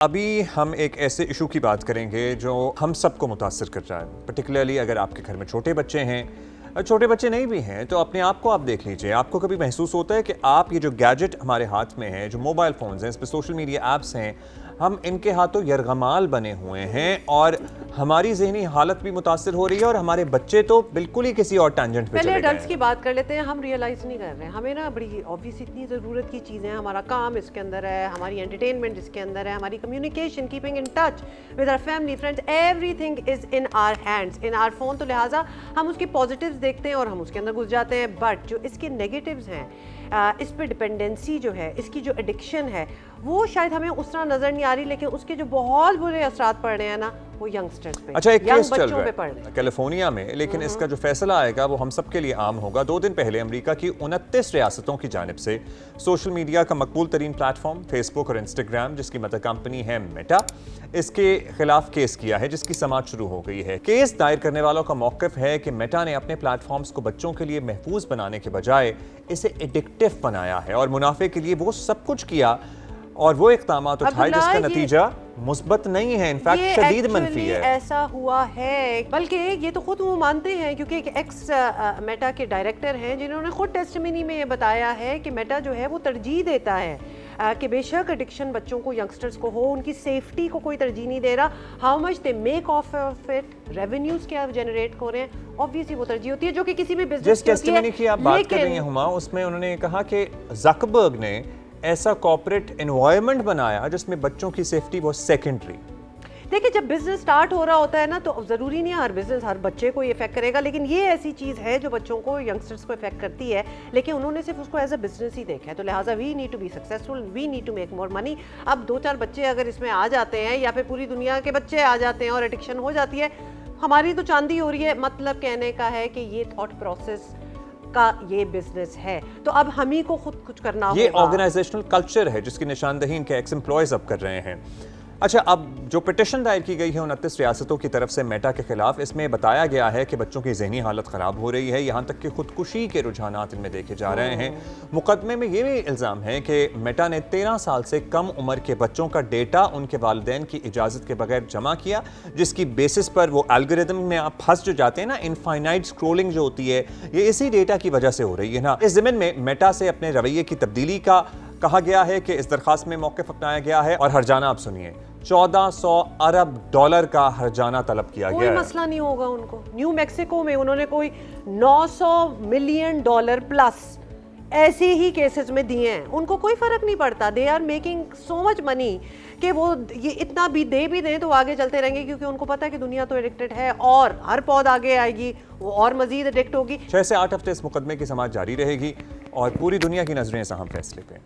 अभी हम एक ऐसे इशू की बात करेंगे जो हम सबको मुतासर कर रहा है। पर्टिकुलरली अगर आपके घर में छोटे बच्चे हैं, छोटे बच्चे नहीं भी हैं, तो अपने आप को आप देख लीजिए। आपको कभी महसूस होता है कि आप ये जो गैजेट हमारे हाथ में है, जो मोबाइल फ़ोन्स हैं, इस पर सोशल मीडिया ऐप्स हैं, हम इनके हाथों यरगमाल बने हुए हैं और हमारी ज़हनी हालत भी मुतासर हो रही है और हमारे बच्चे तो बिल्कुल ही किसी और टैंजेंट पे पहले चले गए एडल्ट्स की हैं। बात कर लेते हैं। हम रियलाइज़ नहीं कर रहे हैं, हमें ना बड़ी ऑब्वियस इतनी ज़रूरत की चीज़ें हैं। हमारा काम इसके अंदर है, हमारी एंटरटेनमेंट इसके अंदर है, हमारी communication, keeping in touch with our family friends, everything is in our hands, in our phone. तो लिहाजा हम उसके पॉजिटिव्स देखते हैं और हम उसके अंदर घुस जाते हैं। बट जो इसके नेगेटिव्स हैं, इस पर डिपेंडेंसी जो है, इसकी जो एडिक्शन है, वो शायद हमें उस तरह नज़र नहीं आ रही, लेकिन उसके जो बहुत बुरे असरात पड़ रहे हैं ना, वो यंगस्टर्स पे, अच्छा, एक केस चल बच्चों पे पड़ रहा रहे है हैं कैलिफोर्निया में, लेकिन इसका जो फैसला आएगा वो हम सब के लिए आम होगा। 2 दिन पहले अमेरिका की 29 रियासतों की जानिब से सोशल मीडिया का मकबूल तरीन प्लेटफॉर्म फेसबुक और इंस्टाग्राम, जिसकी मदर कंपनी है मेटा, इसके खिलाफ केस किया है, जिसकी समाअत शुरू हो गई है। केस दायर करने वालों का मौक़िफ़ है कि मेटा ने अपने प्लेटफॉर्म्स को बच्चों के लिए महफूज बनाने के बजाय इसे एडिक्टिव बनाया है और मुनाफे के लिए वो सब कुछ किया और वो इक़दामात उठाए जिसका नतीजा मुस्बत नहीं है, इनफैक्ट शदीद मनफी है। ऐसा हुआ है, बल्कि ये तो खुद वो मानते हैं, क्योंकि एक एक्स मेटा के डायरेक्टर हैं जिन्होंने खुद टेस्टिमनी में ये बताया है कि मेटा जो है वो तरजीह देता है कि बेशक एडिक्शन बच्चों को, यंगस्टर्स को हो, उनकी सेफ्टी को कोई तरजीह नहीं दे रहा। How much they make of it, revenues क्या जनरेट हो रहे हैं, ऑब्वियसली वो तरजीह होती है, जो कि किसी भी बिजनेस जिस टेस्टिमनी की आप बात कर रही हैं हुमा, उसमें उन्होंने कहा कि ज़करबर्ग ने ऐसा कॉर्पोरेट एनवायरनमेंट बनाया जिसमें बच्चों की सेफ्टी वो सेकेंडरी। देखिए, जब बिजनेस स्टार्ट हो रहा होता है ना, तो ज़रूरी नहीं है हर बिजनेस हर बच्चे को ये इफेक्ट करेगा, लेकिन ये ऐसी चीज़ है जो बच्चों को, यंगस्टर्स को इफेक्ट करती है, लेकिन उन्होंने सिर्फ उसको एज अ बिजनेस ही देखा है। तो लिहाजा we need to be successful, we need to make more money. अब 2-4 बच्चे अगर इसमें आ जाते हैं, या फिर पूरी दुनिया के बच्चे आ जाते हैं और एडिक्शन हो जाती है, हमारी तो चांदी हो रही है। मतलब कहने का है कि ये थॉट प्रोसेस का ये बिजनेस है, तो अब हम ही को खुद कुछ करना होगा। ये ऑर्गेनाइजेशनल कल्चर है जिसकी निशानदही इनके एक्स एम्प्लॉयज अब कर रहे हैं। अच्छा, अब जो पिटिशन दायर की गई है 29 रियासतों की तरफ से मेटा के खिलाफ, इसमें बताया गया है कि बच्चों की ज़हनी हालत ख़राब हो रही है, यहाँ तक कि खुदकुशी के रुझानात इनमें देखे जा रहे हैं। मुकदमे में ये भी इल्ज़ाम है कि मेटा ने 13 साल से कम उम्र के बच्चों का डेटा उनके वालिदैन की इजाज़त के बगैर जमा किया, जिसकी बेसिस पर वो एल्गोरिदम में आप फंस जो जाते हैं ना, इनफाइनाइट स्क्रोलिंग जो होती है, ये इसी डेटा की वजह से हो रही है ना। इस ज़मीन में मेटा से अपने रवैये की तब्दीली का कहा गया है कि इस दरखास्त में मौक़िफ़ अपनाया गया है और हर्जाना आप सुनिए, $1400 अरब का हर्जाना तलब किया गया है। कोई मसला नहीं होगा उनको। न्यू मैक्सिको में उन्होंने कोई $900 मिलियन प्लस ऐसे ही केसेस में दिए हैं, उनको कोई फर्क नहीं पड़ता। They are making so much money कि वो ये इतना भी दें तो आगे चलते रहेंगे, क्योंकि उनको पता है कि दुनिया तो एडिक्टेड है और हर पौध आगे आएगी, वो और मजीद एडिक्ट होगी। 6 से 8 हफ्ते इस मुकदमे की समाअत जारी रहेगी और पूरी दुनिया की नजरें इस अहम फैसले पे।